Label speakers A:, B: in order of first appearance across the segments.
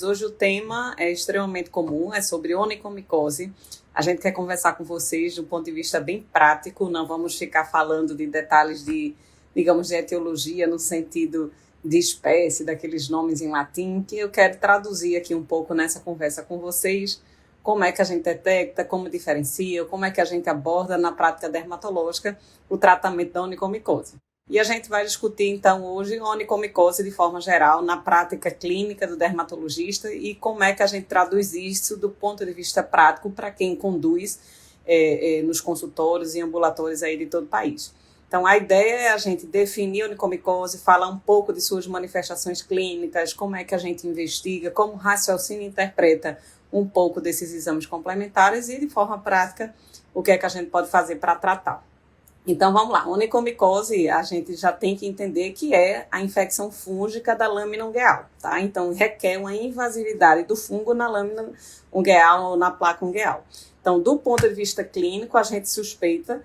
A: Hoje o tema é extremamente comum, é sobre onicomicose. A gente quer conversar com vocês do ponto de vista bem prático, não vamos ficar falando de detalhes digamos, de etiologia no sentido de espécie, daqueles nomes em latim, que eu quero traduzir aqui um pouco nessa conversa com vocês, como é que a gente detecta, como diferencia, como é que a gente aborda na prática dermatológica o tratamento da onicomicose. E a gente vai discutir, então, hoje a onicomicose de forma geral, na prática clínica do dermatologista e como é que a gente traduz isso do ponto de vista prático para quem conduz nos consultórios e ambulatórios aí de todo o país. Então, a ideia é a gente definir a onicomicose, falar um pouco de suas manifestações clínicas, como é que a gente investiga, como o raciocínio interpreta um pouco desses exames complementares e, de forma prática, o que é que a gente pode fazer para tratar. Então, vamos lá. Onicomicose, a gente já tem que entender que é a infecção fúngica da lâmina ungueal, tá? Então, requer uma invasividade do fungo na lâmina ungueal ou na placa ungueal. Então, do ponto de vista clínico, a gente suspeita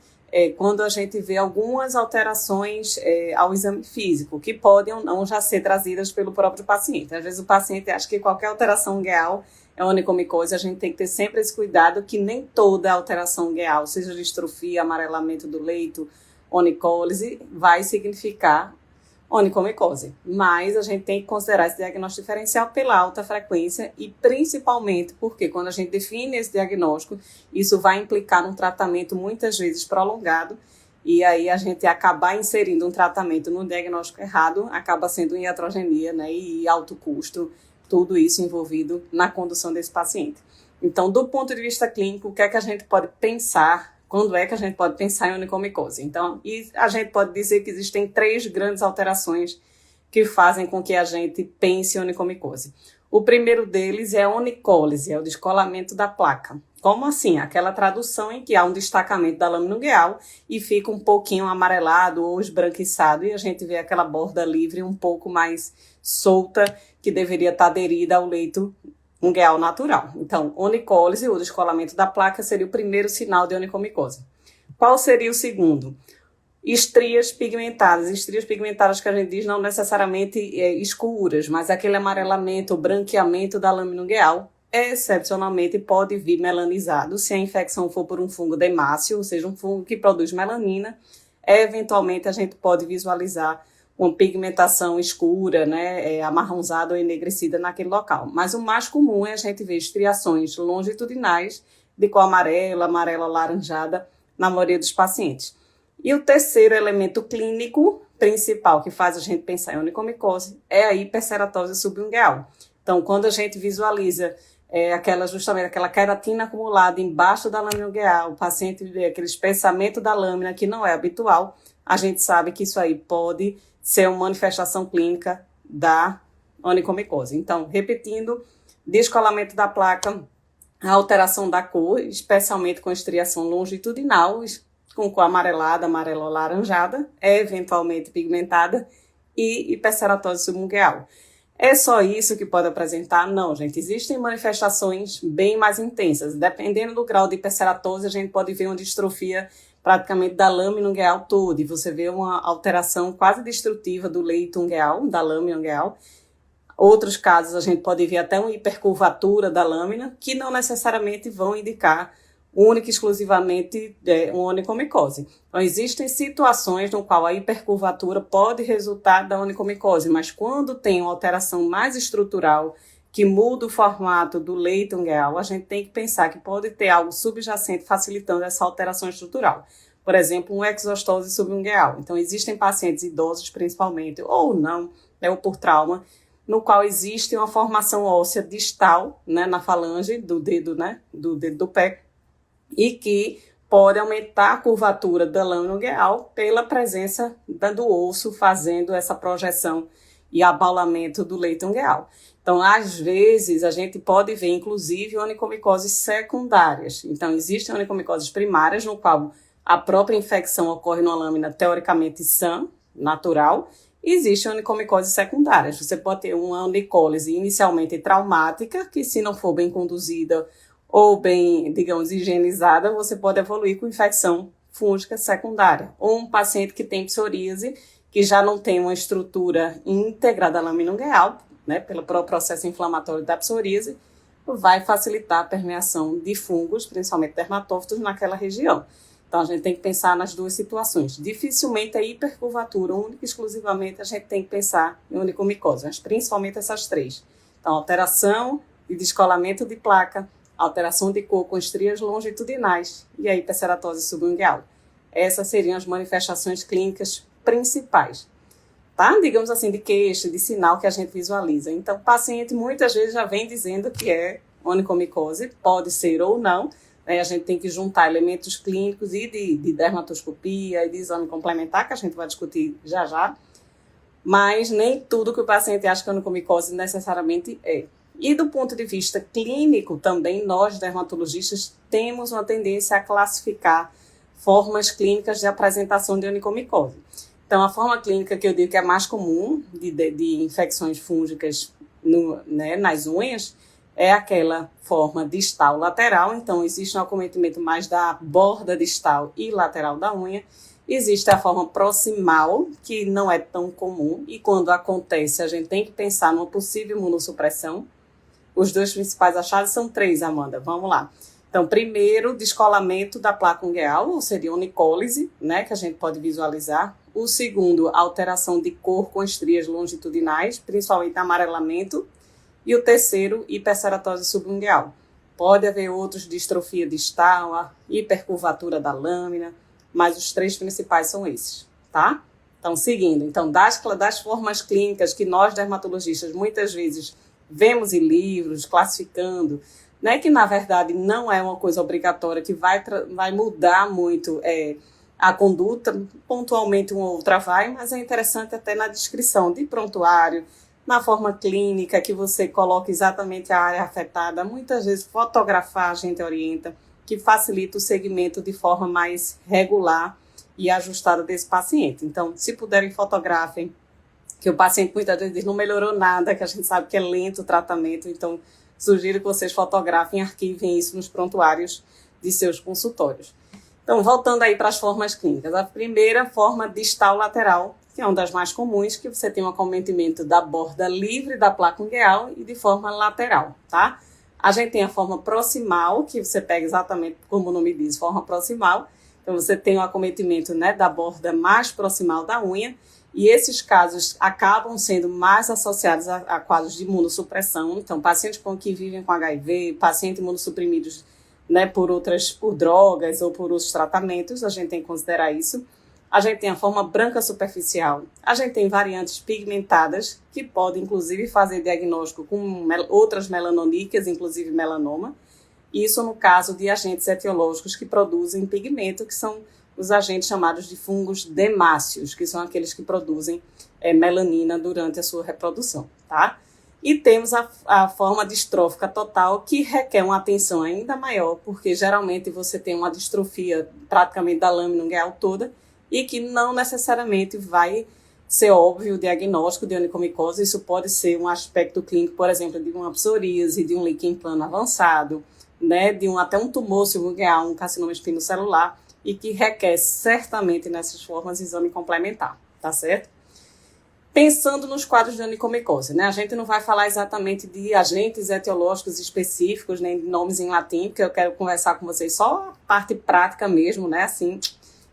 A: quando a gente vê algumas alterações ao exame físico, que podem ou não já ser trazidas pelo próprio paciente. Às vezes o paciente acha que qualquer alteração ungueal é onicomicose, a gente tem que ter sempre esse cuidado que nem toda alteração ungueal, seja distrofia, amarelamento do leito, onicólise, vai significar onicomicose. Mas a gente tem que considerar esse diagnóstico diferencial pela alta frequência e principalmente porque quando a gente define esse diagnóstico, isso vai implicar num tratamento muitas vezes prolongado e aí a gente acabar inserindo um tratamento no diagnóstico errado, acaba sendo iatrogenia, né, e alto custo, tudo isso envolvido na condução desse paciente. Então, do ponto de vista clínico, o que é que a gente pode pensar, quando é que a gente pode pensar em onicomicose? Então, e a gente pode dizer que existem 3 grandes alterações que fazem com que a gente pense em onicomicose. O primeiro deles é a onicólise, é o descolamento da placa. Como assim? Aquela tradução em que há um destacamento da lâmina ungueal e fica um pouquinho amarelado ou esbranquiçado e a gente vê aquela borda livre um pouco mais solta que deveria estar aderida ao leito ungueal natural. Então, onicólise, o descolamento da placa, seria o primeiro sinal de onicomicose. Qual seria o segundo? Estrias pigmentadas. Estrias pigmentadas que a gente diz não necessariamente escuras, mas aquele amarelamento, branqueamento da lâmina ungueal, excepcionalmente pode vir melanizado se a infecção for por um fungo demáceo, ou seja, um fungo que produz melanina. Eventualmente a gente pode visualizar uma pigmentação escura, né, amarronzada ou enegrecida naquele local. Mas o mais comum é a gente ver estriações longitudinais de cor amarela, amarela laranjada na maioria dos pacientes. E o terceiro elemento clínico principal que faz a gente pensar em onicomicose é a hiperceratose subungueal. Então, quando a gente visualiza justamente aquela queratina acumulada embaixo da lâmina ungueal, o paciente vê aquele espessamento da lâmina que não é habitual, a gente sabe que isso aí pode ser uma manifestação clínica da onicomicose. Então, repetindo, descolamento da placa, a alteração da cor, especialmente com estriação longitudinal, com cor amarelada, amarelo-laranjada, eventualmente pigmentada, e hiperceratose subungueal. É só isso que pode apresentar? Não, gente. Existem manifestações bem mais intensas. Dependendo do grau de hiperceratose, a gente pode ver uma distrofia praticamente da lâmina ungueal toda, e você vê uma alteração quase destrutiva do leito ungueal, da lâmina ungueal. Outros casos, a gente pode ver até uma hipercurvatura da lâmina, que não necessariamente vão indicar única e exclusivamente uma onicomicose. Então, existem situações no qual a hipercurvatura pode resultar da onicomicose, mas quando tem uma alteração mais estrutural, que muda o formato do leito ungueal, a gente tem que pensar que pode ter algo subjacente facilitando essa alteração estrutural. Por exemplo, uma exostose subungueal. Então, existem pacientes idosos, principalmente, ou não, ou por trauma, no qual existe uma formação óssea distal, né, na falange do dedo, né, do dedo do pé, e que pode aumentar a curvatura da lâmina ungueal pela presença do osso fazendo essa projeção e abaulamento do leito ungueal. Então, às vezes, a gente pode ver, inclusive, onicomicoses secundárias. Então, existem onicomicoses primárias, no qual a própria infecção ocorre numa lâmina teoricamente sã, natural, e existem onicomicoses secundárias. Você pode ter uma onicólise inicialmente traumática, que se não for bem conduzida ou bem, digamos, higienizada, você pode evoluir com infecção fúngica secundária. Ou um paciente que tem psoríase, que já não tem uma estrutura íntegra da lâmina ungueal, né, pelo próprio processo inflamatório da psoríase, vai facilitar a permeação de fungos, principalmente dermatófitos, naquela região. Então, a gente tem que pensar nas duas situações. Dificilmente a hipercurvatura, única e exclusivamente, a gente tem que pensar em onicomicose, mas principalmente essas três. Então, alteração e descolamento de placa, alteração de cor com estrias longitudinais e a hiperceratose subungueal. Essas seriam as manifestações clínicas principais, tá? Digamos assim, de queixa, de sinal que a gente visualiza. Então, o paciente muitas vezes já vem dizendo que é onicomicose, pode ser ou não, né? A gente tem que juntar elementos clínicos e de dermatoscopia e de exame complementar, que a gente vai discutir já já, mas nem tudo que o paciente acha que é onicomicose necessariamente é. E do ponto de vista clínico, também nós, dermatologistas, temos uma tendência a classificar formas clínicas de apresentação de onicomicose. Então, a forma clínica que eu digo que é mais comum de infecções fúngicas né, nas unhas é aquela forma distal lateral. Então, existe um acometimento mais da borda distal e lateral da unha. Existe a forma proximal, que não é tão comum, e quando acontece, a gente tem que pensar numa possível imunossupressão. Os dois principais achados são três, Amanda. Vamos lá. Então, primeiro, descolamento da placa ungueal, ou seria onicólise, né, que a gente pode visualizar. O segundo, alteração de cor com estrias longitudinais, principalmente amarelamento. E o terceiro, hiperceratose subungueal. Pode haver outros, distrofia distal, a hipercurvatura da lâmina, mas os três principais são esses, tá? Então, seguindo. Então, das formas clínicas que nós, dermatologistas, muitas vezes vemos em livros, classificando, né, que na verdade não é uma coisa obrigatória, que vai mudar muito a conduta, pontualmente uma ou outra vai, mas é interessante até na descrição de prontuário, na forma clínica, que você coloca exatamente a área afetada, muitas vezes fotografar a gente orienta, que facilita o segmento de forma mais regular e ajustada desse paciente. Então, se puderem, fotografem, que o paciente muitas vezes diz, não melhorou nada, que a gente sabe que é lento o tratamento, então sugiro que vocês fotografem e arquivem isso nos prontuários de seus consultórios. Então, voltando aí para as formas clínicas. A primeira forma distal lateral, que é uma das mais comuns, que você tem um acometimento da borda livre da placa ungueal e de forma lateral, tá? A gente tem a forma proximal, que você pega exatamente como o nome diz, forma proximal. Então, você tem o acometimento, né, da borda mais proximal da unha, e esses casos acabam sendo mais associados a quadros de imunossupressão. Então, pacientes que vivem com HIV, pacientes imunossuprimidos, né, por drogas ou por outros tratamentos, a gente tem que considerar isso. A gente tem a forma branca superficial. A gente tem variantes pigmentadas, que podem, inclusive, fazer diagnóstico com outras melanoníqueas, inclusive melanoma. Isso no caso de agentes etiológicos que produzem pigmento, que são os agentes chamados de fungos demáceos, que são aqueles que produzem melanina durante a sua reprodução, tá? E temos a forma distrófica total, que requer uma atenção ainda maior, porque geralmente você tem uma distrofia praticamente da lâmina ungueal toda, e que não necessariamente vai ser óbvio o diagnóstico de onicomicose. Isso pode ser um aspecto clínico, por exemplo, de uma psoríase, de um líquen plano avançado, né, até um tumor subungueal, um carcinoma espinocelular, e que requer certamente nessas formas exame complementar, tá certo? Pensando nos quadros de onicomicose, né? A gente não vai falar exatamente de agentes etiológicos específicos, nem de nomes em latim, porque eu quero conversar com vocês só a parte prática mesmo, né? Assim,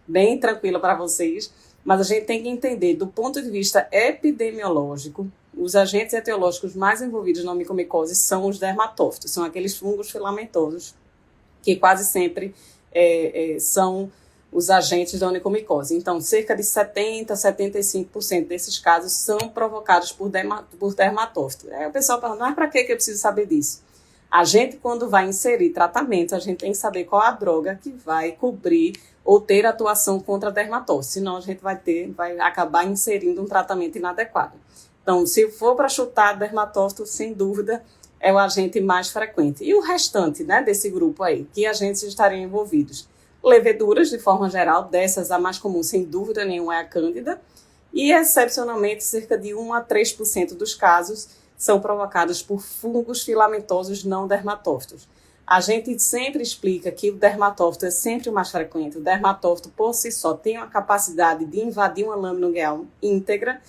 A: bem tranquila para vocês. Mas a gente tem que entender, do ponto de vista epidemiológico, os agentes etiológicos mais envolvidos na onicomicose são os dermatófitos, são aqueles fungos filamentosos que quase sempre são os agentes da onicomicose. Então, cerca de 70% a 75% desses casos são provocados por dermatófito. Aí o pessoal fala, mas para que eu preciso saber disso? A gente, quando vai inserir tratamento, a gente tem que saber qual a droga que vai cobrir ou ter atuação contra a dermatose, senão a gente vai acabar inserindo um tratamento inadequado. Então, se for para chutar dermatófito, sem dúvida, é o agente mais frequente. E o restante, né, desse grupo aí, que agentes estariam envolvidos? Leveduras, de forma geral, dessas a mais comum, sem dúvida nenhuma, é a cândida, e excepcionalmente cerca de 1 a 3% dos casos são provocados por fungos filamentosos não dermatófitos. A gente sempre explica que o dermatófito é sempre o mais frequente. O dermatófito, por si só, tem uma capacidade de invadir uma lâmina ungueal íntegra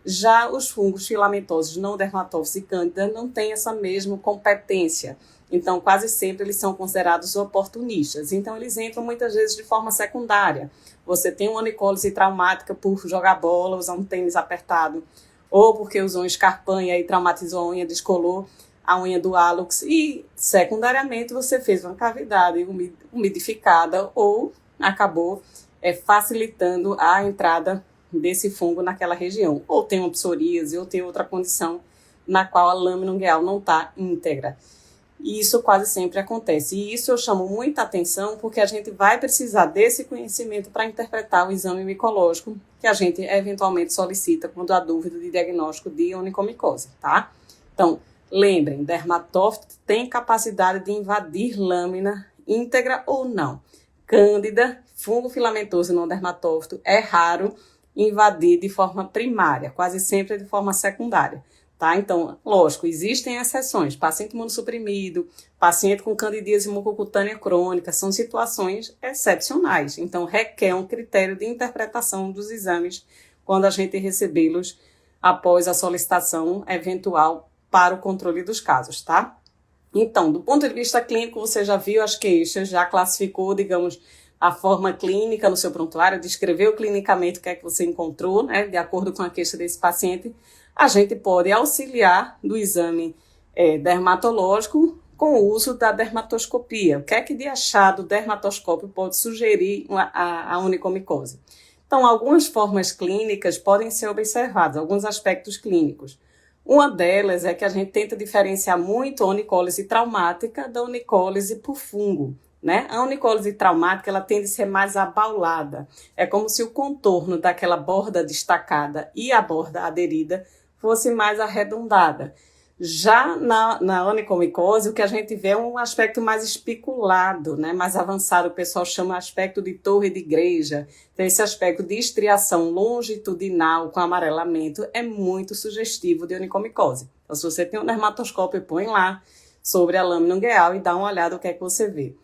A: Já os fungos filamentosos não dermatófilos e cândida não têm essa mesma competência. Então, quase sempre eles são considerados oportunistas. Então, eles entram muitas vezes de forma secundária. Você tem uma onicólise traumática por jogar bola, usar um tênis apertado, ou porque usou um escarpão e aí traumatizou a unha, descolou a unha do hálux. E, secundariamente, você fez uma cavidade umidificada ou acabou facilitando a entrada desse fungo naquela região. Ou tem uma psoríase, ou tem outra condição na qual a lâmina ungueal não está íntegra. E isso quase sempre acontece. E isso eu chamo muita atenção porque a gente vai precisar desse conhecimento para interpretar o exame micológico que a gente eventualmente solicita quando há dúvida de diagnóstico de onicomicose, tá? Então, lembrem, dermatófito tem capacidade de invadir lâmina íntegra ou não. Cândida, fungo filamentoso não dermatófito, é raro invadir de forma primária, quase sempre de forma secundária. Tá? Então, lógico, existem exceções. Paciente imunossuprimido, paciente com candidíase mucocutânea crônica, são situações excepcionais. Então, requer um critério de interpretação dos exames quando a gente recebê-los após a solicitação eventual para o controle dos casos, tá? Então, do ponto de vista clínico, você já viu as queixas, já classificou, digamos, a forma clínica no seu prontuário, descreveu clinicamente o que é que você encontrou, né, de acordo com a queixa desse paciente. A gente pode auxiliar do exame dermatológico com o uso da dermatoscopia. O que é que de achado dermatoscópio pode sugerir a onicomicose? Então, algumas formas clínicas podem ser observadas, alguns aspectos clínicos. Uma delas é que a gente tenta diferenciar muito a onicólise traumática da onicólise por fungo, né? A onicólise traumática ela tende a ser mais abaulada. É como se o contorno daquela borda destacada e a borda aderida fosse mais arredondada. Já na onicomicose, o que a gente vê é um aspecto mais espiculado, né? Mais avançado, o pessoal chama aspecto de torre de igreja. Então, esse aspecto de estriação longitudinal com amarelamento é muito sugestivo de onicomicose. Então, se você tem um dermatoscópio, põe lá sobre a lâmina ungueal e dá uma olhada no que é que você vê.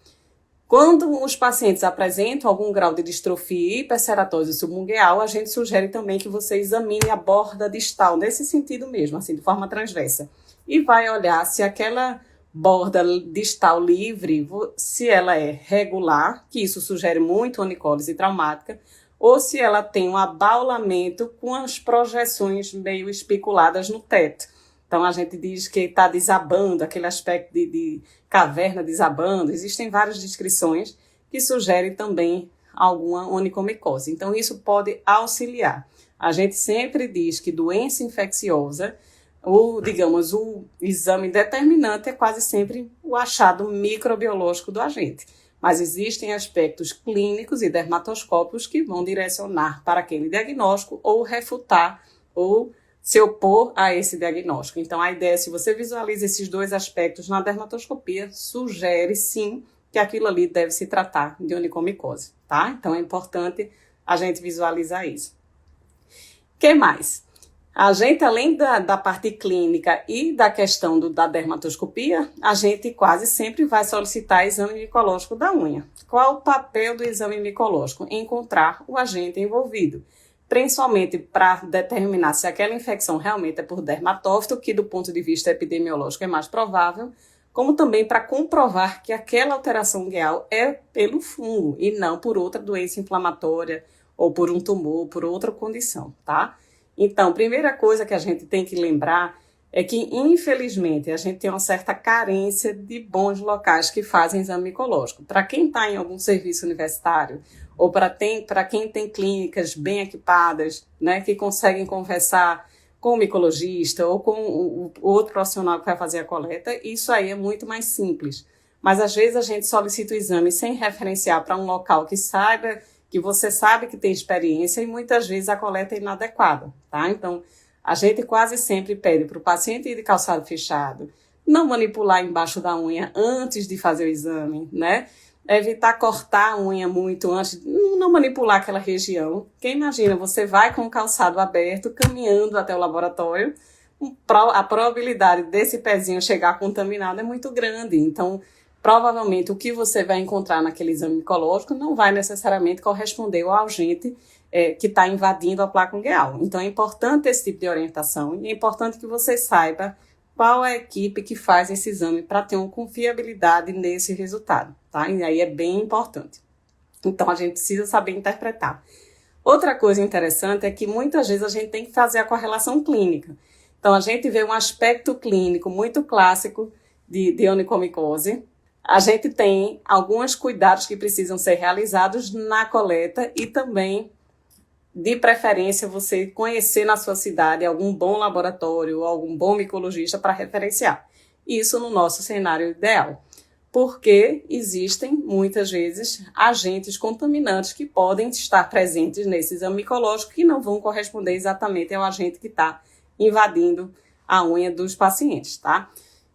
A: Quando os pacientes apresentam algum grau de distrofia e hiperceratose subungueal, a gente sugere também que você examine a borda distal, nesse sentido mesmo, assim, de forma transversa. E vai olhar se aquela borda distal livre, se ela é regular, que isso sugere muito onicólise traumática, ou se ela tem um abaulamento com as projeções meio espiculadas no teto. Então, a gente diz que está desabando, aquele aspecto de caverna desabando. Existem várias descrições que sugerem também alguma onicomicose. Então, isso pode auxiliar. A gente sempre diz que doença infecciosa, o exame determinante é quase sempre o achado microbiológico do agente. Mas existem aspectos clínicos e dermatoscópicos que vão direcionar para aquele diagnóstico ou refutar ou se opor a esse diagnóstico. Então, a ideia, se você visualiza esses dois aspectos na dermatoscopia, sugere sim que aquilo ali deve se tratar de onicomicose, tá? Então, é importante a gente visualizar isso. O que mais? A gente, além da parte clínica e da questão da dermatoscopia, a gente quase sempre vai solicitar exame micológico da unha. Qual o papel do exame micológico? Encontrar o agente envolvido, principalmente para determinar se aquela infecção realmente é por dermatófito, que do ponto de vista epidemiológico é mais provável, como também para comprovar que aquela alteração ungueal é pelo fungo e não por outra doença inflamatória ou por um tumor, por outra condição, tá? Então, primeira coisa que a gente tem que lembrar é que, infelizmente, a gente tem uma certa carência de bons locais que fazem exame micológico. Para quem está em algum serviço universitário, ou para quem tem clínicas bem equipadas, né, que conseguem conversar com o micologista ou com o outro profissional que vai fazer a coleta, isso aí é muito mais simples. Mas, às vezes, a gente solicita o exame sem referenciar para um local que você sabe que tem experiência e, muitas vezes, a coleta é inadequada, tá? Então, a gente quase sempre pede para o paciente ir de calçado fechado, não manipular embaixo da unha antes de fazer o exame, né? Evitar cortar a unha muito antes, não manipular aquela região. Quem imagina, você vai com o calçado aberto, caminhando até o laboratório, a probabilidade desse pezinho chegar contaminado é muito grande. Então, provavelmente, o que você vai encontrar naquele exame micológico não vai necessariamente corresponder ao agente que está invadindo a placa ungueal. Então é importante esse tipo de orientação e é importante que você saiba qual é a equipe que faz esse exame para ter uma confiabilidade nesse resultado, tá? E aí é bem importante. Então a gente precisa saber interpretar. Outra coisa interessante é que muitas vezes a gente tem que fazer a correlação clínica. Então a gente vê um aspecto clínico muito clássico de onicomicose. A gente tem alguns cuidados que precisam ser realizados na coleta e também, de preferência, você conhecer na sua cidade algum bom laboratório ou algum bom micologista para referenciar. Isso no nosso cenário ideal, porque existem, muitas vezes, agentes contaminantes que podem estar presentes nesse exame micológico que não vão corresponder exatamente ao agente que está invadindo a unha dos pacientes, tá?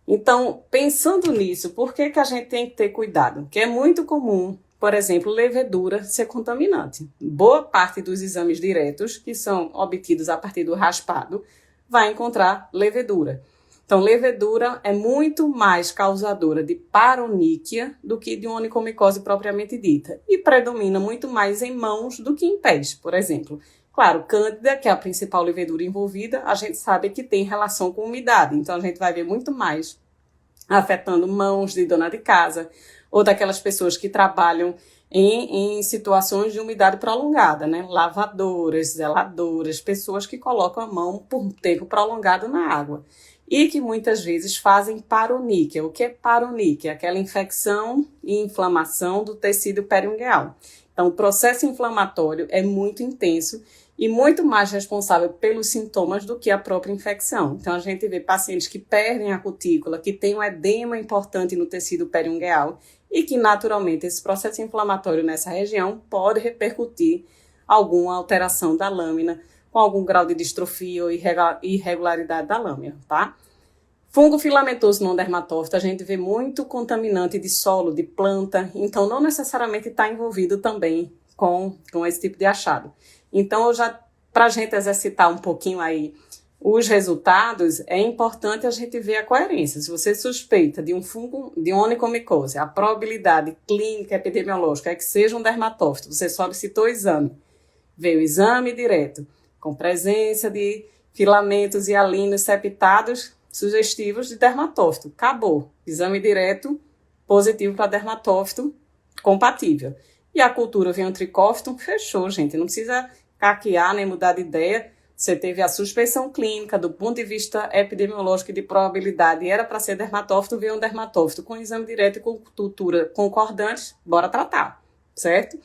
A: Então, pensando nisso, por que a gente tem que ter cuidado? Porque é muito comum, por exemplo, levedura ser contaminante. Boa parte dos exames diretos, que são obtidos a partir do raspado, vai encontrar levedura. Então, levedura é muito mais causadora de paroníquia do que de onicomicose propriamente dita. E predomina muito mais em mãos do que em pés, por exemplo. Claro, cândida, que é a principal levedura envolvida, a gente sabe que tem relação com umidade. Então, a gente vai ver muito mais afetando mãos de dona de casa ou daquelas pessoas que trabalham em situações de umidade prolongada, né? Lavadoras, zeladoras, pessoas que colocam a mão por um tempo prolongado na água. E que muitas vezes fazem paroníquia. O que é paroníquia? Aquela infecção e inflamação do tecido periungueal. Então, o processo inflamatório é muito intenso e muito mais responsável pelos sintomas do que a própria infecção. Então, a gente vê pacientes que perdem a cutícula, que têm um edema importante no tecido periungueal e que, naturalmente, esse processo inflamatório nessa região pode repercutir alguma alteração da lâmina, com algum grau de distrofia ou irregularidade da lâmina, tá? Fungo filamentoso não dermatófito, a gente vê muito contaminante de solo, de planta, então não necessariamente está envolvido também com esse tipo de achado. Então, para a gente exercitar um pouquinho aí os resultados, é importante a gente ver a coerência. Se você suspeita de um fungo, de onicomicose, a probabilidade clínica epidemiológica é que seja um dermatófito, você solicitou o exame, veio o exame direto, com presença de filamentos e alinos septados sugestivos de dermatófito. Acabou. Exame direto positivo para dermatófito compatível. E a cultura veio um tricófito, fechou, gente. Não precisa caquear nem mudar de ideia. Você teve a suspeição clínica do ponto de vista epidemiológico e de probabilidade. Era para ser dermatófito, veio um dermatófito. Com exame direto e com cultura concordantes, bora tratar, certo?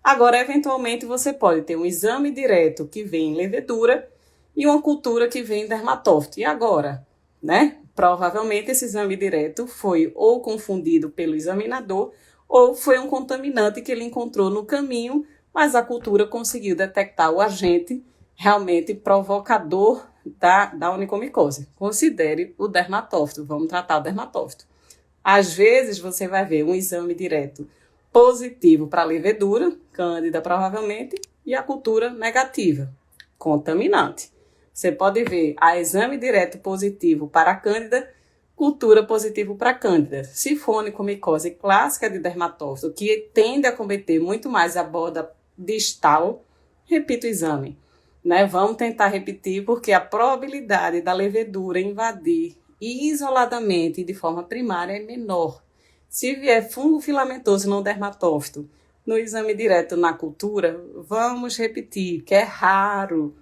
A: Agora, eventualmente, você pode ter um exame direto que vem em levedura e uma cultura que vem em dermatófito. E agora, né? Provavelmente esse exame direto foi ou confundido pelo examinador ou foi um contaminante que ele encontrou no caminho, mas a cultura conseguiu detectar o agente realmente provocador da onicomicose. Considere o dermatófito, vamos tratar o dermatófito. Às vezes você vai ver um exame direto positivo para levedura, cândida provavelmente, e a cultura negativa, contaminante. Você pode ver a exame direto positivo para a cândida, cultura positivo para a cândida. Se for onicomicose clássica de dermatófito, que tende a cometer muito mais a borda distal, repita o exame. Né? Vamos tentar repetir, porque a probabilidade da levedura invadir isoladamente e de forma primária é menor. Se vier fungo filamentoso não dermatófito no exame direto na cultura, vamos repetir, que é raro.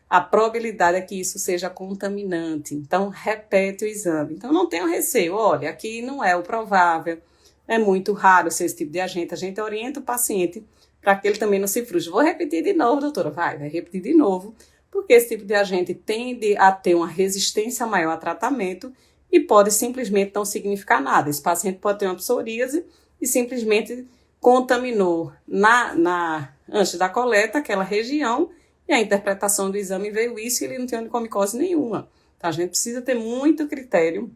A: A probabilidade é que isso seja contaminante. Então, repete o exame. Então, não tenha receio. Olha, aqui não é o provável. É muito raro ser esse tipo de agente. A gente orienta o paciente para que ele também não se frustre. Vou repetir de novo, doutora. Vai repetir de novo. Porque esse tipo de agente tende a ter uma resistência maior a tratamento e pode simplesmente não significar nada. Esse paciente pode ter uma psoríase e simplesmente contaminou antes da coleta aquela região e a interpretação do exame veio isso e ele não tem onicomicose nenhuma. Então, a gente precisa ter muito critério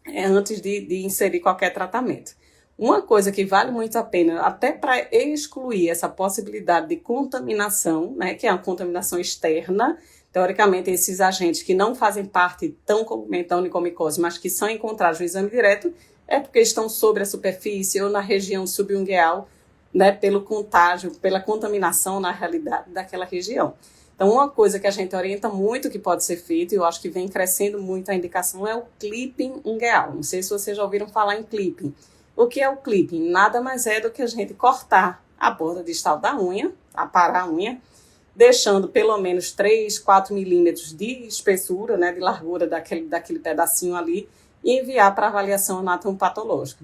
A: antes de inserir qualquer tratamento. Uma coisa que vale muito a pena, até para excluir essa possibilidade de contaminação, né, que é uma contaminação externa, teoricamente esses agentes que não fazem parte tão comumente da onicomicose, mas que são encontrados no exame direto, é porque estão sobre a superfície ou na região subungueal né, pelo contágio, pela contaminação na realidade daquela região. Então, uma coisa que a gente orienta muito que pode ser feito, e eu acho que vem crescendo muito a indicação, é o clipping ungueal. Não sei se vocês já ouviram falar em clipping. O que é o clipping? Nada mais é do que a gente cortar a borda distal da unha, aparar a unha, deixando pelo menos 3, 4 milímetros de espessura, né, de largura daquele pedacinho ali, e enviar para avaliação anatomopatológica.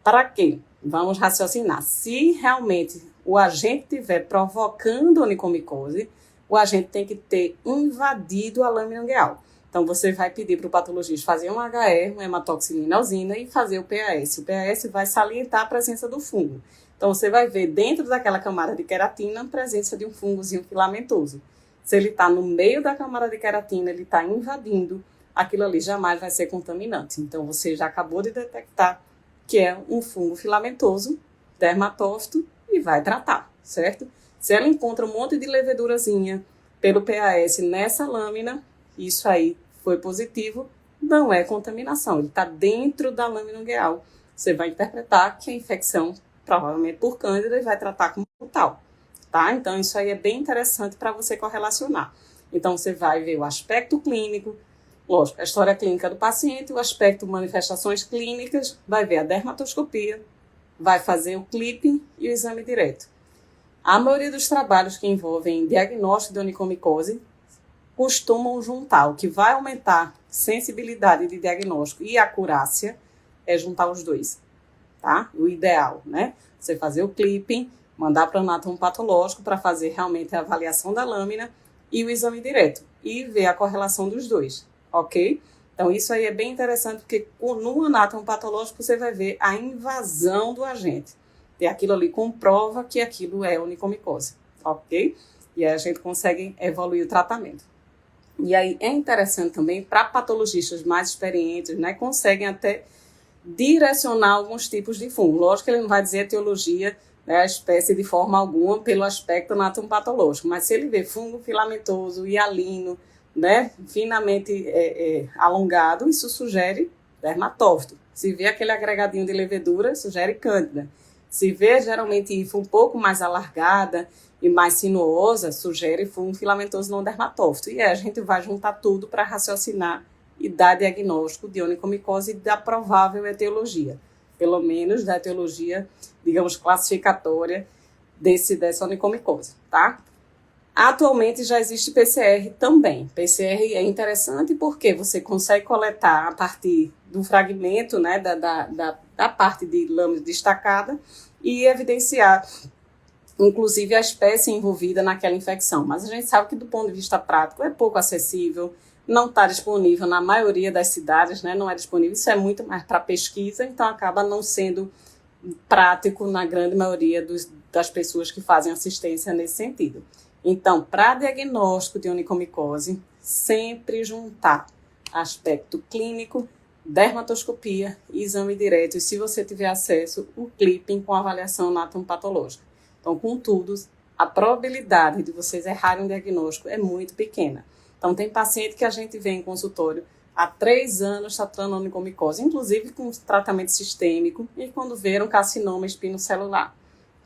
A: Para quê? Vamos raciocinar. Se realmente o agente estiver provocando onicomicose, o agente tem que ter invadido a lâmina ungueal. Então, você vai pedir para o patologista fazer um HR, uma hematoxilinosina, e fazer o PAS. O PAS vai salientar a presença do fungo. Então, você vai ver dentro daquela camada de queratina a presença de um fungozinho filamentoso. Se ele está no meio da camada de queratina, ele está invadindo, aquilo ali jamais vai ser contaminante. Então, você já acabou de detectar que é um fungo filamentoso, dermatófito, e vai tratar, certo? Se ela encontra um monte de levedurazinha pelo PAS nessa lâmina, isso aí foi positivo, não é contaminação, ele está dentro da lâmina ungueal. Você vai interpretar que é infecção, provavelmente por cândida, e vai tratar como tal, tá? Então, isso aí é bem interessante para você correlacionar. Então, você vai ver o aspecto clínico, lógico, a história clínica do paciente, o aspecto manifestações clínicas, vai ver a dermatoscopia, vai fazer o clipping e o exame direto. A maioria dos trabalhos que envolvem diagnóstico de onicomicose costumam juntar. O que vai aumentar sensibilidade de diagnóstico e acurácia é juntar os dois, tá? O ideal, né? Você fazer o clipping, mandar para o anatomopatológico para fazer realmente a avaliação da lâmina e o exame direto e ver a correlação dos dois, ok? Então, isso aí é bem interessante porque no anatomopatológico você vai ver a invasão do agente. E aquilo ali comprova que aquilo é onicomicose, ok? E aí a gente consegue evoluir o tratamento. E aí é interessante também para patologistas mais experientes, né? Conseguem até direcionar alguns tipos de fungo. Lógico que ele não vai dizer etiologia, né, a espécie de forma alguma pelo aspecto anatomopatológico, mas se ele vê fungo filamentoso, hialino, né, finamente alongado, isso sugere dermatófito. Se vê aquele agregadinho de levedura, sugere cândida. Se vê geralmente hifa um pouco mais alargada e mais sinuosa, sugere fungo filamentoso não dermatófito. E aí a gente vai juntar tudo para raciocinar e dar diagnóstico de onicomicose e da provável etiologia. Pelo menos da etiologia, digamos, classificatória dessa onicomicose, tá? Atualmente já existe PCR também. PCR é interessante porque você consegue coletar a partir do fragmento, né, da parte de lâmina destacada e evidenciar, inclusive, a espécie envolvida naquela infecção. Mas a gente sabe que, do ponto de vista prático, é pouco acessível, não está disponível na maioria das cidades, né, não é disponível, isso é muito mais para pesquisa, então acaba não sendo prático na grande maioria das pessoas que fazem assistência nesse sentido. Então, para diagnóstico de onicomicose, sempre juntar aspecto clínico, dermatoscopia e exame direto. E se você tiver acesso, o clipping com avaliação anatomopatológica. Então, contudo, a probabilidade de vocês errarem um diagnóstico é muito pequena. Então, tem paciente que a gente vê em consultório há 3 anos tratando onicomicose, inclusive com tratamento sistêmico, e quando viram carcinoma espinocelular.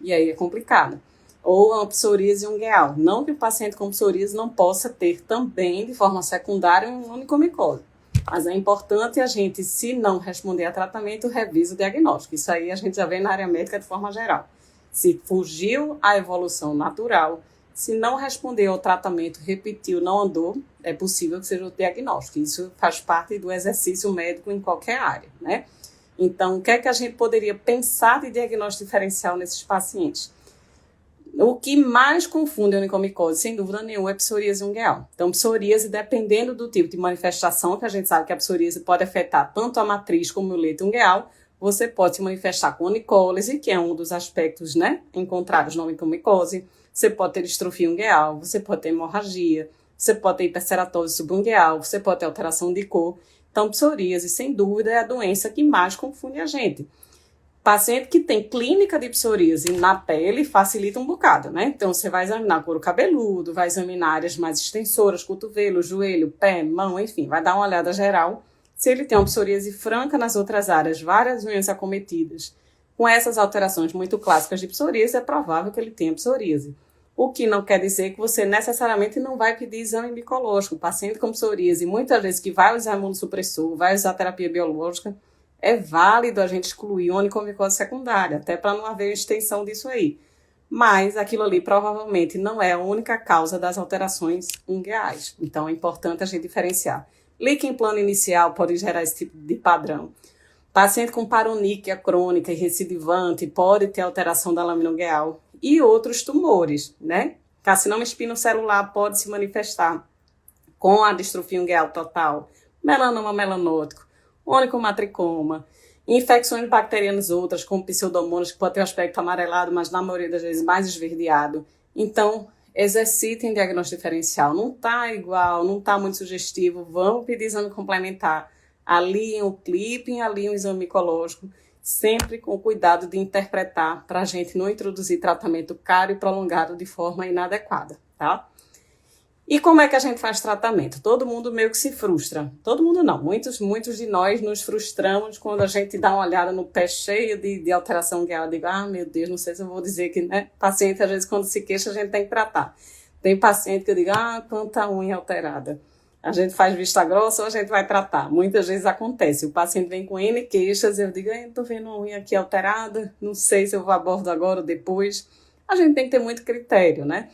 A: E aí é complicado. Ou a psoríase ungueal. Não que o paciente com psoríase não possa ter também, de forma secundária, uma onicomicose. Mas é importante a gente, se não responder a tratamento, revise o diagnóstico. Isso aí a gente já vê na área médica de forma geral. Se fugiu à evolução natural, se não respondeu ao tratamento, repetiu, não andou, é possível que seja o diagnóstico. Isso faz parte do exercício médico em qualquer área, né? Então, o que é que a gente poderia pensar de diagnóstico diferencial nesses pacientes? O que mais confunde a onicomicose, sem dúvida nenhuma, é psoríase ungueal. Então, psoríase, dependendo do tipo de manifestação, que a gente sabe que a psoríase pode afetar tanto a matriz como o leito ungueal, você pode se manifestar com onicólise, que é um dos aspectos, né, encontrados na onicomicose. Você pode ter distrofia ungueal, você pode ter hemorragia, você pode ter hiperceratose subungueal, você pode ter alteração de cor. Então, psoríase, sem dúvida, é a doença que mais confunde a gente. Paciente que tem clínica de psoríase na pele facilita um bocado, né? Então, você vai examinar couro cabeludo, vai examinar áreas mais extensoras, cotovelo, joelho, pé, mão, enfim, vai dar uma olhada geral. Se ele tem uma psoríase franca nas outras áreas, várias unhas acometidas, Com essas alterações muito clássicas de psoríase, é provável que ele tenha psoríase. O que não quer dizer que você necessariamente não vai pedir exame micológico. O paciente com psoríase, muitas vezes que vai usar imunossupressor, vai usar terapia biológica, é válido a gente excluir onicomicose secundária, até para não haver extensão disso aí. Mas aquilo ali provavelmente não é a única causa das alterações ungueais. Então é importante a gente diferenciar. Líquen plano inicial pode gerar esse tipo de padrão. Paciente com paroníquia crônica e recidivante pode ter alteração da lâmina ungueal. E outros tumores, né? Carcinoma espinocelular pode se manifestar com a distrofia ungueal total, melanoma melanótico, onicomatricoma, infecções bacterianas outras, como pseudomonas, que pode ter um aspecto amarelado, mas na maioria das vezes mais esverdeado. Então, exercitem diagnóstico diferencial. Não está igual, não está muito sugestivo, vamos pedir exame complementar. Aliem o clipping, aliem o exame micológico, sempre com cuidado de interpretar para a gente não introduzir tratamento caro e prolongado de forma inadequada, tá? E como é que a gente faz tratamento? Todo mundo meio que se frustra. Todo mundo não, muitos de nós nos frustramos quando a gente dá uma olhada no pé cheio de alteração ungueal. Eu digo, meu Deus, não sei se eu vou dizer que, né? Paciente, às vezes, quando se queixa, a gente tem que tratar. Tem paciente que eu digo, quanta unha alterada. A gente faz vista grossa ou a gente vai tratar? Muitas vezes acontece. O paciente vem com N queixas, eu digo, estou vendo uma unha aqui alterada, não sei se eu vou abordo agora ou depois. A gente tem que ter muito critério, né?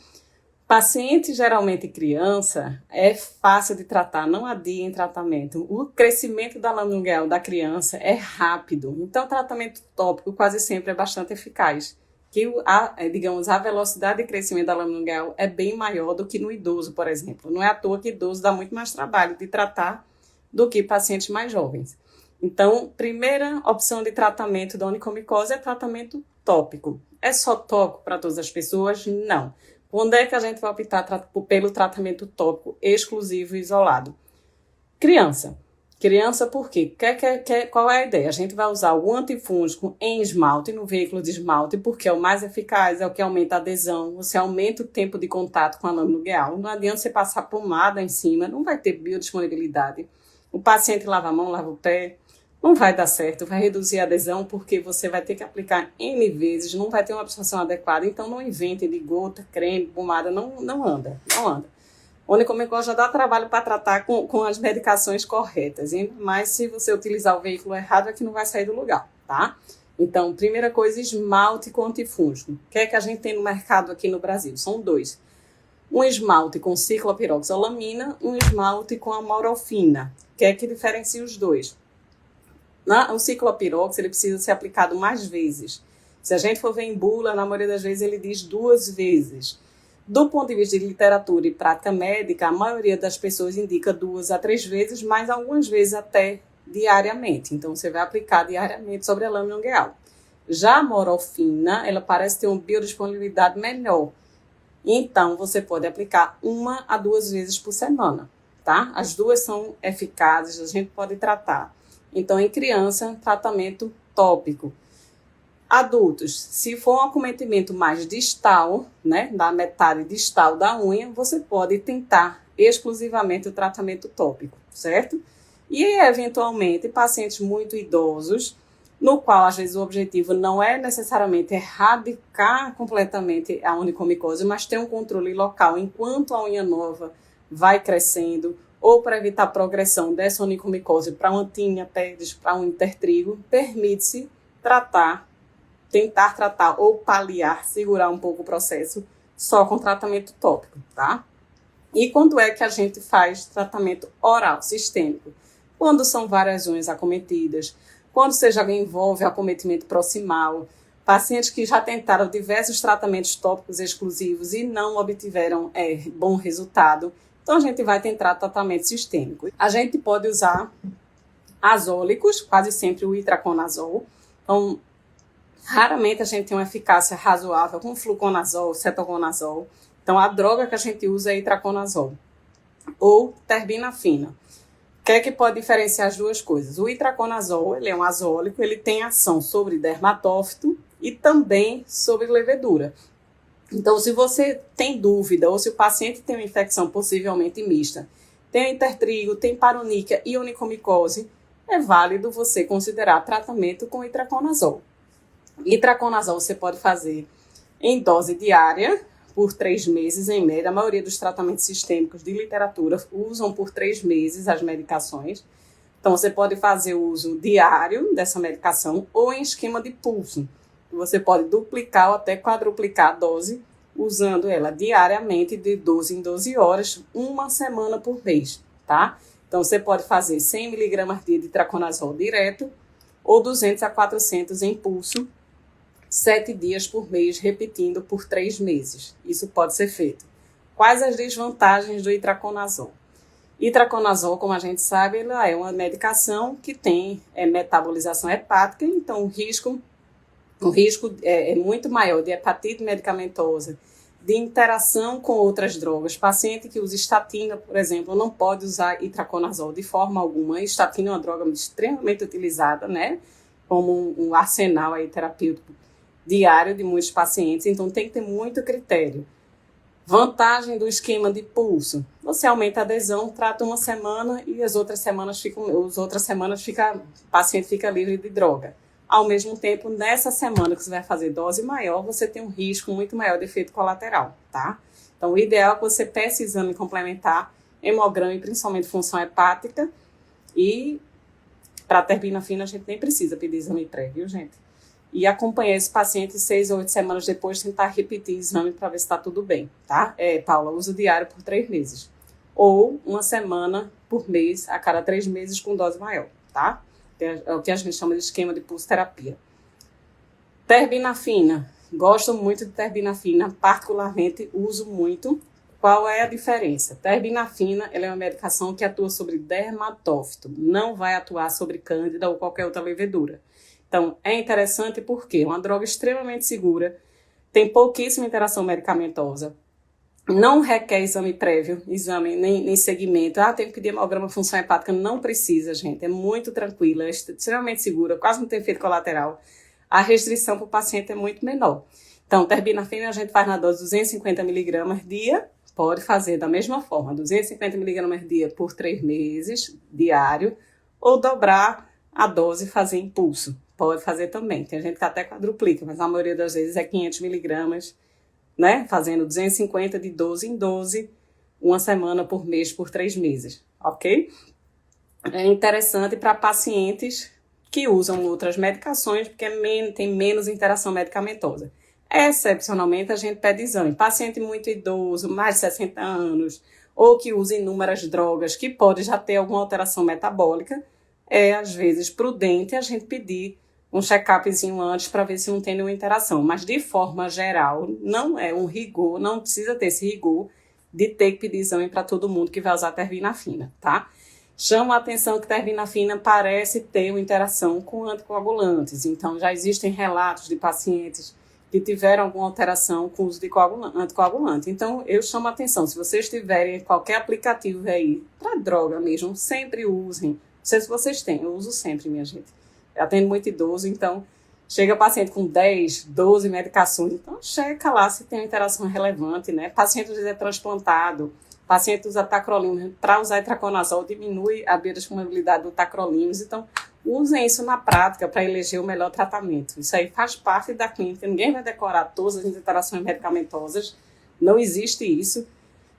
A: Paciente, geralmente criança, é fácil de tratar, não adiem tratamento. O crescimento da lâmina ungueal da criança é rápido, então o tratamento tópico quase sempre é bastante eficaz. A velocidade de crescimento da lâmina ungueal é bem maior do que no idoso, por exemplo. Não é à toa que idoso dá muito mais trabalho de tratar do que pacientes mais jovens. Então, primeira opção de tratamento da onicomicose é tratamento tópico. É só tópico para todas as pessoas? Não. Quando é que a gente vai optar pelo tratamento tópico exclusivo e isolado? Criança. Criança por quê? Qual é a ideia? A gente vai usar o antifúngico em esmalte, no veículo de esmalte, porque é o mais eficaz, é o que aumenta a adesão, você aumenta o tempo de contato com a lâmina ungueal. Não adianta você passar pomada em cima, não vai ter biodisponibilidade. O paciente lava a mão, lava o pé, não vai dar certo, vai reduzir a adesão, porque você vai ter que aplicar N vezes, não vai ter uma absorção adequada, então não inventem de gota, creme, pomada, não anda. Onicomicose já dá trabalho para tratar com as medicações corretas, hein? Mas se você utilizar o veículo errado é que não vai sair do lugar, tá? Então, primeira coisa, esmalte com antifúngico. O que é que a gente tem no mercado aqui no Brasil? São dois. Um esmalte com ciclopiroxalamina, um esmalte com amorofina. O que é que diferencia os dois? O ciclopirox ele precisa ser aplicado mais vezes. Se a gente for ver em bula, na maioria das vezes ele diz 2 vezes. Do ponto de vista de literatura e prática médica, a maioria das pessoas indica 2 a 3 vezes, mas algumas vezes até diariamente. Então, você vai aplicar diariamente sobre a lâmina ungueal. Já a morofina, ela parece ter uma biodisponibilidade melhor. Então, você pode aplicar 1 a 2 vezes por semana, tá? As duas são eficazes, a gente pode tratar. Então, em criança, tratamento tópico. Adultos, se for um acometimento mais distal, né, da metade distal da unha, você pode tentar exclusivamente o tratamento tópico, certo? E, eventualmente, pacientes muito idosos, no qual, às vezes, o objetivo não é necessariamente erradicar completamente a onicomicose, mas ter um controle local enquanto a unha nova vai crescendo, ou para evitar a progressão dessa onicomicose para uma tinea pedis, para um intertrigo, permite-se tentar tratar ou paliar, segurar um pouco o processo só com tratamento tópico, tá? E quando é que a gente faz tratamento oral sistêmico? Quando são várias unhas acometidas, quando você já envolve acometimento proximal, pacientes que já tentaram diversos tratamentos tópicos exclusivos e não obtiveram bom resultado, então a gente vai tentar tratamento sistêmico. A gente pode usar azólicos, quase sempre o itraconazol. Então, raramente a gente tem uma eficácia razoável com fluconazol, cetoconazol. Então, a droga que a gente usa é itraconazol ou terbinafina. O que é que pode diferenciar as duas coisas? O itraconazol, ele é um azólico, ele tem ação sobre dermatófito e também sobre levedura. Então, se você tem dúvida ou se o paciente tem uma infecção possivelmente mista, tem intertrigo, tem paroníquia e onicomicose, é válido você considerar tratamento com itraconazol. Itraconazol você pode fazer em dose diária por 3 meses, em média. A maioria dos tratamentos sistêmicos de literatura usam por 3 meses as medicações. Então, você pode fazer o uso diário dessa medicação ou em esquema de pulso. Você pode duplicar ou até quadruplicar a dose usando ela diariamente de 12 em 12 horas, uma semana por mês, tá? Então, você pode fazer 100 mg de itraconazol direto ou 200 a 400 em pulso, 7 dias por mês, repetindo por 3 meses. Isso pode ser feito. Quais as desvantagens do itraconazol? Itraconazol, como a gente sabe, ela é uma medicação que tem metabolização hepática, então o risco é muito maior de hepatite medicamentosa, de interação com outras drogas. Paciente que usa estatina, por exemplo, não pode usar itraconazol de forma alguma. Estatina é uma droga extremamente utilizada, né, como um arsenal aí terapêutico diário de muitos pacientes, então tem que ter muito critério. Vantagem do esquema de pulso: você aumenta a adesão, trata uma semana e as outras semanas o paciente fica livre de droga. Ao mesmo tempo, nessa semana que você vai fazer dose maior, você tem um risco muito maior de efeito colateral, tá? Então, o ideal é que você peça exame complementar, hemograma e principalmente função hepática. E para terbinafina a gente nem precisa pedir exame prévio, gente. E acompanhar esse paciente 6 ou 8 semanas depois, tentar repetir o exame para ver se está tudo bem, tá? Paula, uso diário por 3 meses. Ou uma semana por mês, a cada 3 meses, com dose maior, tá? É o que a gente chama de esquema de pulsoterapia. Terbinafina. Gosto muito de terbinafina, particularmente uso muito. Qual é a diferença? Terbinafina, ela é uma medicação que atua sobre dermatófito, não vai atuar sobre cândida ou qualquer outra levedura. Então, é interessante porque é uma droga extremamente segura, tem pouquíssima interação medicamentosa, não requer exame prévio, nem segmento. Tem que pedir hemograma, função hepática. Não precisa, gente. É muito tranquila, é extremamente segura, quase não tem efeito colateral. A restrição para o paciente é muito menor. Então, terbinafina a gente faz na dose de 250 mg dia. Pode fazer da mesma forma, 250 mg dia por 3 meses, diário, ou dobrar a dose e fazer em pulso. Pode fazer também. Tem gente que até quadruplica, mas a maioria das vezes é 500 mg, né? Fazendo 250 de 12 em 12, uma semana por mês, por 3 meses, ok? É interessante para pacientes que usam outras medicações, porque tem menos interação medicamentosa. Excepcionalmente, a gente pede exame. Paciente muito idoso, mais de 60 anos, ou que usa inúmeras drogas, que pode já ter alguma alteração metabólica, às vezes, prudente a gente pedir um check-upzinho antes para ver se não tem nenhuma interação. Mas, de forma geral, não é um rigor, não precisa ter esse rigor de ter que pedir exame para todo mundo que vai usar terbinafina, tá? Chama a atenção que terbinafina parece ter uma interação com anticoagulantes. Então, já existem relatos de pacientes que tiveram alguma alteração com o uso de anticoagulante. Então, eu chamo a atenção. Se vocês tiverem qualquer aplicativo aí, para droga mesmo, sempre usem. Não sei se vocês têm, eu uso sempre, minha gente. Eu atendo muito idoso, então chega paciente com 10, 12 medicações, então checa lá se tem uma interação relevante, né? Paciente às vezes é transplantado, paciente usa tacrolimus, para usar itraconazol diminui a biodisponibilidade do tacrolimus, então usem isso na prática para eleger o melhor tratamento. Isso aí faz parte da clínica, ninguém vai decorar todas as interações medicamentosas, não existe isso.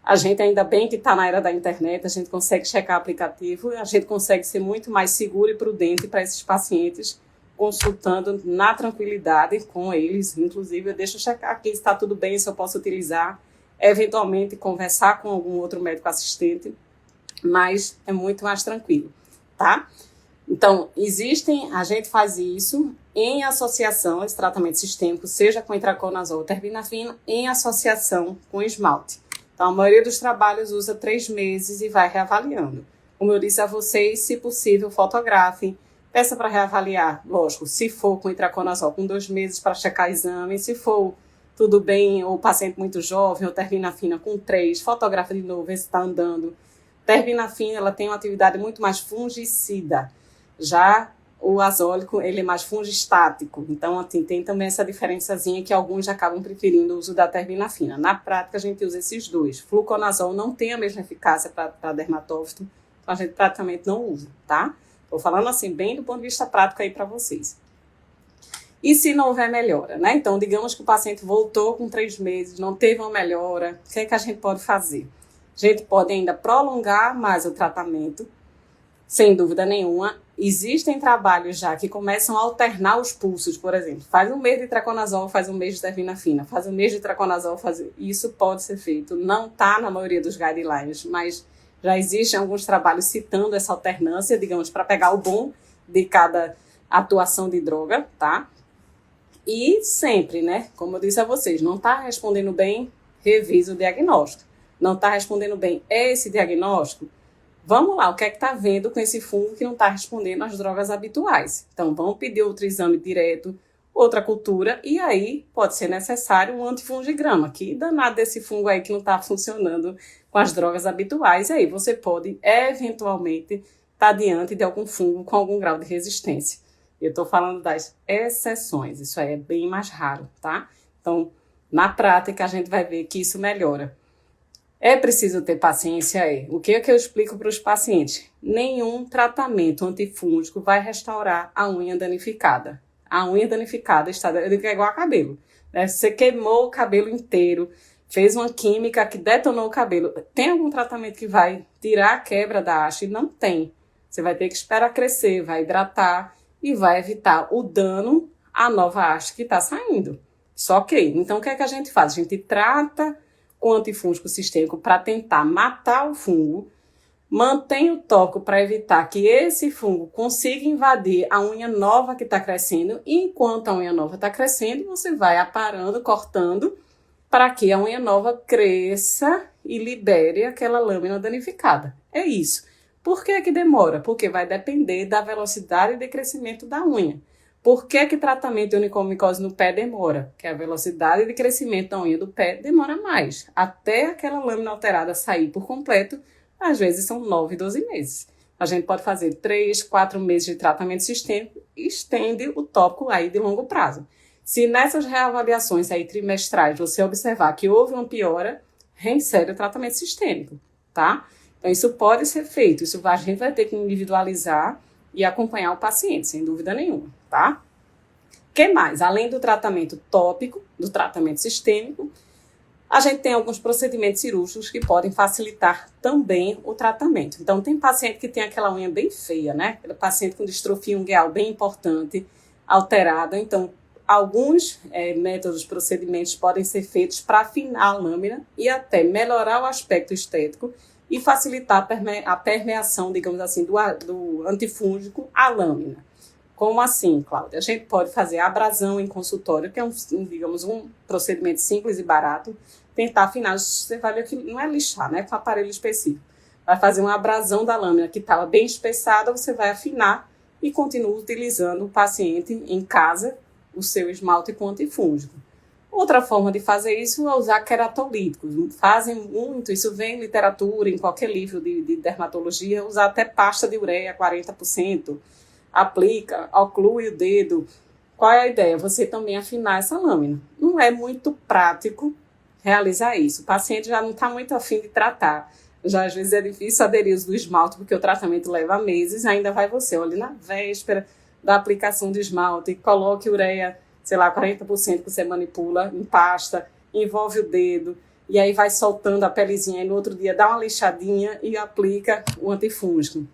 A: A gente, ainda bem que está na era da internet, a gente consegue checar aplicativo, a gente consegue ser muito mais seguro e prudente para esses pacientes, consultando na tranquilidade com eles. Inclusive, eu deixo checar aqui se está tudo bem, se eu posso utilizar, eventualmente conversar com algum outro médico assistente, mas é muito mais tranquilo, tá? Então, a gente faz isso em associação, esse tratamento sistêmico, seja com itraconazol ou terbinafina, em associação com esmalte. Então, a maioria dos trabalhos usa 3 meses e vai reavaliando. Como eu disse a vocês, se possível, fotografem, peça para reavaliar, lógico, se for com itraconazol com 2 meses para checar exame, se for tudo bem, ou paciente muito jovem, ou terbinafina com 3, fotografa de novo, vê se está andando. Terbinafina, ela tem uma atividade muito mais fungicida, já o azólico, ele é mais fungistático, então tem também essa diferençazinha que alguns acabam preferindo o uso da terbinafina. Na prática, a gente usa esses dois. Fluconazol não tem a mesma eficácia para dermatófito, então a gente praticamente não usa, tá? Estou falando assim, bem do ponto de vista prático aí para vocês. E se não houver melhora, né? Então, digamos que o paciente voltou com 3 meses, não teve uma melhora, o que é que a gente pode fazer? A gente pode ainda prolongar mais o tratamento, sem dúvida nenhuma. Existem trabalhos já que começam a alternar os pulsos, por exemplo. Faz um mês de traconazol, faz um mês de tervinafina, faz um mês de traconazol, isso pode ser feito. Não está na maioria dos guidelines, mas já existem alguns trabalhos citando essa alternância, digamos, para pegar o bom de cada atuação de droga, tá? E sempre, né, como eu disse a vocês, não está respondendo bem, revisa o diagnóstico. Não está respondendo bem esse diagnóstico, vamos lá, o que é que está vendo com esse fungo que não está respondendo às drogas habituais? Então, vamos pedir outro exame direto, outra cultura, e aí pode ser necessário um antifungigrama. Que danado desse fungo aí que não está funcionando com as drogas habituais. E aí você pode, eventualmente, estar diante de algum fungo com algum grau de resistência. Eu estou falando das exceções, isso aí é bem mais raro, tá? Então, na prática, a gente vai ver que isso melhora. É preciso ter paciência? O que é que eu explico para os pacientes? Nenhum tratamento antifúngico vai restaurar a unha danificada. A unha danificada é igual a cabelo, né? Você queimou o cabelo inteiro, fez uma química que detonou o cabelo. Tem algum tratamento que vai tirar a quebra da haste? Não tem. Você vai ter que esperar crescer, vai hidratar e vai evitar o dano à nova haste que está saindo. Só que, então o que é que a gente faz? A gente trata com antifúngico sistêmico para tentar matar o fungo, mantém o tópico para evitar que esse fungo consiga invadir a unha nova que está crescendo, e enquanto a unha nova está crescendo, você vai aparando, cortando, para que a unha nova cresça e libere aquela lâmina danificada. É isso. Por que que demora? Porque vai depender da velocidade de crescimento da unha. Por que que tratamento de onicomicose no pé demora? Porque a velocidade de crescimento da unha do pé demora mais. Até aquela lâmina alterada sair por completo, às vezes são 9, 12 meses. A gente pode fazer 3, 4 meses de tratamento sistêmico e estende o tópico aí de longo prazo. Se nessas reavaliações aí trimestrais você observar que houve uma piora, reinsere o tratamento sistêmico, tá? Então isso pode ser feito, isso a gente vai ter que individualizar e acompanhar o paciente, sem dúvida nenhuma, tá? O que mais? Além do tratamento tópico, do tratamento sistêmico, a gente tem alguns procedimentos cirúrgicos que podem facilitar também o tratamento. Então, tem paciente que tem aquela unha bem feia, né? Aquele paciente com distrofia ungueal bem importante, alterada. Então, alguns métodos, procedimentos podem ser feitos para afinar a lâmina e até melhorar o aspecto estético e facilitar a permeação, digamos assim, do antifúngico à lâmina. Como assim, Cláudia? A gente pode fazer abrasão em consultório, que é um procedimento simples e barato. Tentar afinar, você vai ver que não é lixar, né? Com aparelho específico. Vai fazer uma abrasão da lâmina que estava bem espessada, você vai afinar e continua utilizando o paciente em casa, o seu esmalte com antifúngico. Outra forma de fazer isso é usar queratolíticos. Fazem muito, isso vem em literatura, em qualquer livro de dermatologia, usar até pasta de ureia, 40%. Aplica, oclui o dedo. Qual é a ideia? Você também afinar essa lâmina. Não é muito prático realizar isso. O paciente já não está muito afim de tratar. Já às vezes é difícil aderir do esmalte, porque o tratamento leva meses, ainda vai você, olha, na véspera da aplicação de esmalte, coloque ureia, sei lá, 40% que você manipula em pasta, envolve o dedo, e aí vai soltando a pelezinha, e no outro dia dá uma lixadinha e aplica o antifúngico.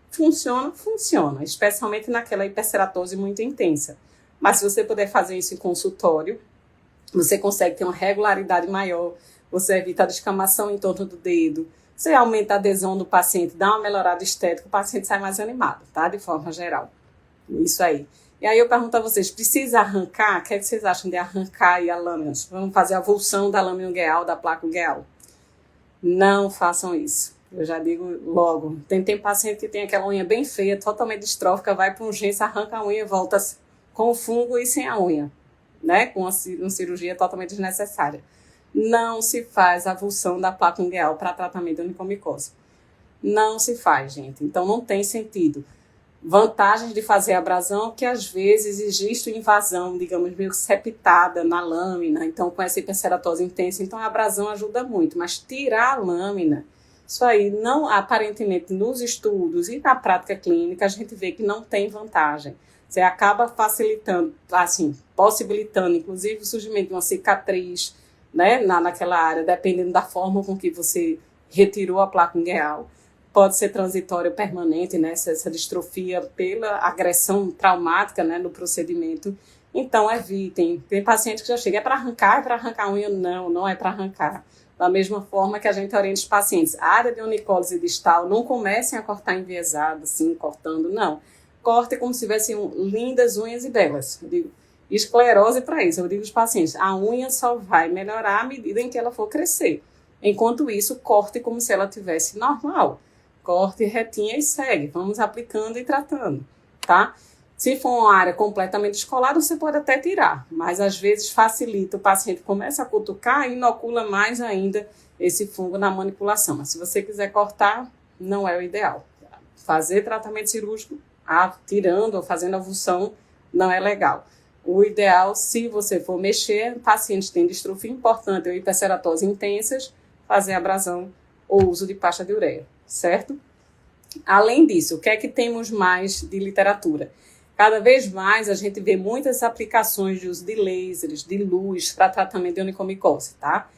A: Funciona? Funciona, especialmente naquela hiperceratose muito intensa. Mas se você puder fazer isso em consultório, você consegue ter uma regularidade maior, você evita a descamação em torno do dedo, você aumenta a adesão do paciente, dá uma melhorada estética, o paciente sai mais animado, tá? De forma geral. Isso aí. E aí eu pergunto a vocês, precisa arrancar? O que é que vocês acham de arrancar aí a lâmina? Vamos fazer a avulsão da lâmina ungueal, da placa ungueal. Não façam isso. Eu já digo logo. Tem paciente que tem aquela unha bem feia, totalmente distrófica, vai para urgência, arranca a unha e volta com o fungo e sem a unha, né? Com uma cirurgia totalmente desnecessária. Não se faz avulsão da placa ungueal para tratamento de onicomicose. Não se faz, gente. Então não tem sentido. Vantagens de fazer abrasão, que às vezes existe invasão, digamos, meio septada na lâmina, então com essa hiperceratose intensa, então a abrasão ajuda muito, mas tirar a lâmina, Isso aí, não, aparentemente, nos estudos e na prática clínica, a gente vê que não tem vantagem. Você acaba facilitando, assim, possibilitando, inclusive, o surgimento de uma cicatriz, né, naquela área, dependendo da forma com que você retirou a placa ungueal. Pode ser transitória ou permanente, né, essa distrofia pela agressão traumática, né, no procedimento. Então, evitem. Tem paciente que já chega, é para arrancar a unha? Não, não é para arrancar. Da mesma forma que a gente orienta os pacientes, a área de onicólise distal, não comecem a cortar enviesado, assim, cortando, não. Corte como se tivessem lindas unhas e belas. Eu digo, esclerose para isso. Eu digo aos pacientes, a unha só vai melhorar à medida em que ela for crescer. Enquanto isso, corte como se ela tivesse normal. Corte retinha e segue. Vamos aplicando e tratando, tá? Se for uma área completamente descolada, você pode até tirar, mas às vezes facilita, o paciente começa a cutucar e inocula mais ainda esse fungo na manipulação. Mas se você quiser cortar, não é o ideal. Fazer tratamento cirúrgico, tirando ou fazendo avulsão, não é legal. O ideal, se você for mexer, pacientes têm distrofia importante ou hiperceratose intensas, fazer abrasão ou uso de pasta de ureia, certo? Além disso, o que é que temos mais de literatura? Cada vez mais a gente vê muitas aplicações de uso de lasers, de luz para tratamento de onicomicose, tá?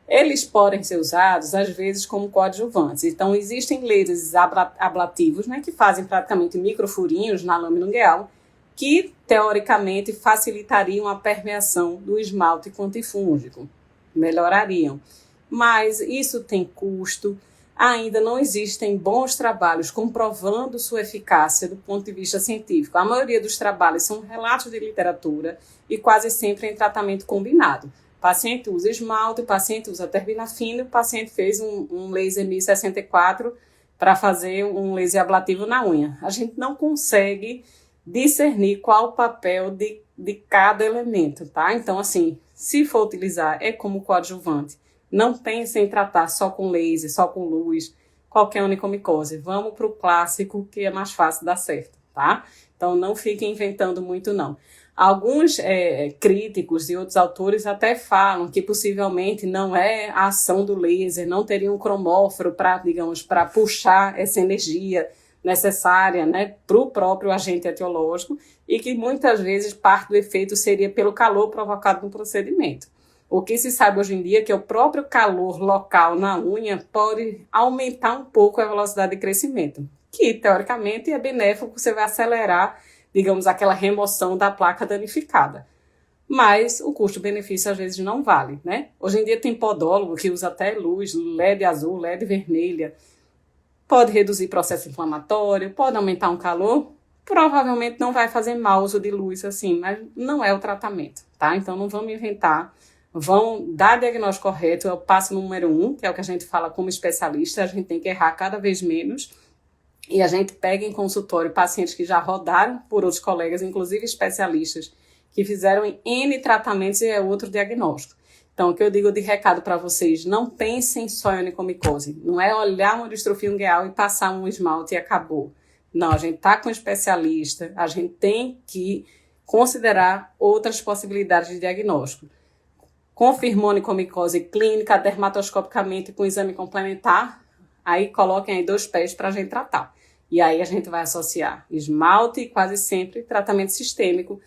A: Eles podem ser usados, às vezes, como coadjuvantes. Então, existem lasers ablativos, né, que fazem praticamente microfurinhos na lâmina ungueal, que, teoricamente, facilitariam a permeação do esmalte antifúngico, melhorariam. Mas isso tem custo. Ainda não existem bons trabalhos comprovando sua eficácia do ponto de vista científico. A maioria dos trabalhos são relatos de literatura e quase sempre em tratamento combinado. O paciente usa esmalte, o paciente usa terbinafina, o paciente fez um laser 1064 para fazer um laser ablativo na unha. A gente não consegue discernir qual o papel de cada elemento, tá? Então, assim, se for utilizar, é como coadjuvante. Não pense em tratar só com laser, só com luz, qualquer onicomicose. Vamos para o clássico, que é mais fácil dar certo, tá? Então, não fiquem inventando muito, não. Alguns críticos e outros autores até falam que possivelmente não é a ação do laser, não teria um cromóforo para, digamos, para puxar essa energia necessária, né, para o próprio agente etiológico e que muitas vezes parte do efeito seria pelo calor provocado no procedimento. O que se sabe hoje em dia é que o próprio calor local na unha pode aumentar um pouco a velocidade de crescimento, que teoricamente é benéfico, você vai acelerar, digamos, aquela remoção da placa danificada. Mas o custo-benefício às vezes não vale, né? Hoje em dia tem podólogo que usa até luz, LED azul, LED vermelha, pode reduzir processo inflamatório, pode aumentar um calor, provavelmente não vai fazer mau uso de luz assim, mas não é o tratamento, tá? Então não vamos inventar. Vão dar diagnóstico correto, é o passo número 1, que é o que a gente fala como especialista, a gente tem que errar cada vez menos, e a gente pega em consultório pacientes que já rodaram por outros colegas, inclusive especialistas, que fizeram N tratamentos e é outro diagnóstico. Então, o que eu digo de recado para vocês, não pensem só em onicomicose, não é olhar uma distrofia ungueal e passar um esmalte e acabou. Não, a gente está com um especialista, a gente tem que considerar outras possibilidades de diagnóstico. Confirmou onicomicose clínica, dermatoscopicamente com exame complementar, aí coloquem aí 2 pés para a gente tratar. E aí a gente vai associar esmalte e quase sempre tratamento sistêmico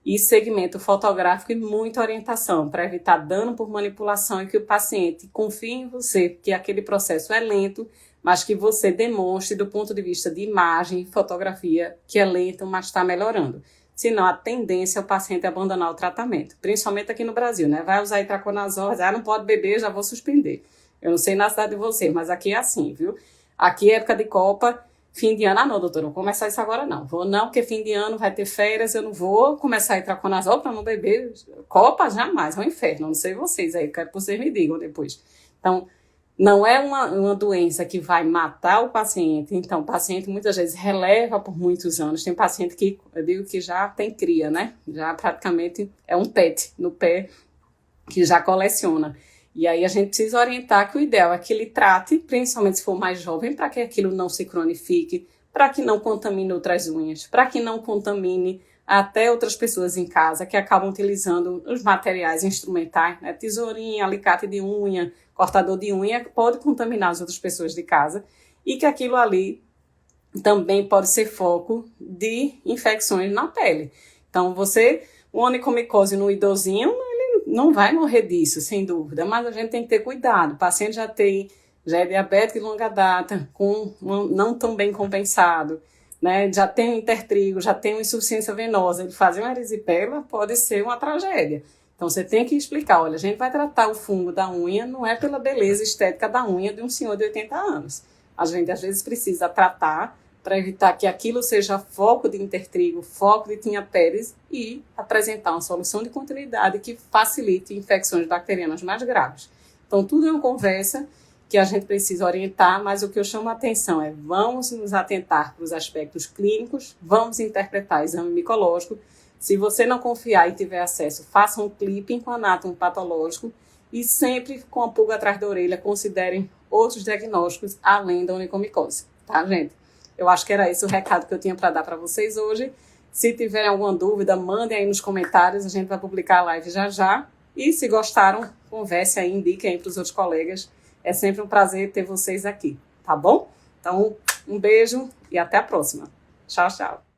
A: e segmento fotográfico e muita orientação para evitar dano por manipulação e que o paciente confie em você, que aquele processo é lento, mas que você demonstre do ponto de vista de imagem e fotografia que é lento, mas está melhorando. Senão a tendência é o paciente abandonar o tratamento, principalmente aqui no Brasil, né? Vai usar itraconazol, não pode beber, já vou suspender. Eu não sei na cidade de vocês, mas aqui é assim, viu? Aqui é época de Copa, fim de ano, não, doutora, não vou começar isso agora não. Vou não, porque fim de ano vai ter férias, eu não vou começar a itraconazol para não beber. Copa, jamais, é um inferno, não sei vocês aí, quero que vocês me digam depois. Então, não é uma doença que vai matar o paciente. Então, o paciente muitas vezes releva por muitos anos. Tem paciente que, eu digo que já tem cria, né? Já praticamente é um pet no pé que já coleciona. E aí a gente precisa orientar que o ideal é que ele trate, principalmente se for mais jovem, para que aquilo não se cronifique, para que não contamine outras unhas, para que não contamine até outras pessoas em casa que acabam utilizando os materiais instrumentais, né? Tesourinha, alicate de unha, cortador de unha, pode contaminar as outras pessoas de casa e que aquilo ali também pode ser foco de infecções na pele. Então, o onicomicose no idosinho, ele não vai morrer disso, sem dúvida, mas a gente tem que ter cuidado. O paciente já é diabético de longa data, não tão bem compensado, né? Já tem um intertrigo, já tem uma insuficiência venosa, ele fazer uma erisipela pode ser uma tragédia. Então, você tem que explicar, olha, a gente vai tratar o fungo da unha, não é pela beleza estética da unha de um senhor de 80 anos. A gente, às vezes, precisa tratar para evitar que aquilo seja foco de intertrigo, foco de tinea pedis e apresentar uma solução de continuidade que facilite infecções bacterianas mais graves. Então, tudo é uma conversa que a gente precisa orientar, mas o que eu chamo a atenção é vamos nos atentar para os aspectos clínicos, vamos interpretar exame micológico. Se você não confiar e tiver acesso, faça um clipping com anátomo patológico e sempre com a pulga atrás da orelha considerem outros diagnósticos além da onicomicose, tá, gente? Eu acho que era esse o recado que eu tinha para dar para vocês hoje. Se tiverem alguma dúvida, mandem aí nos comentários, a gente vai publicar a live já já. E se gostaram, converse aí, indiquem aí para os outros colegas. É sempre um prazer ter vocês aqui, tá bom? Então, um beijo e até a próxima. Tchau, tchau.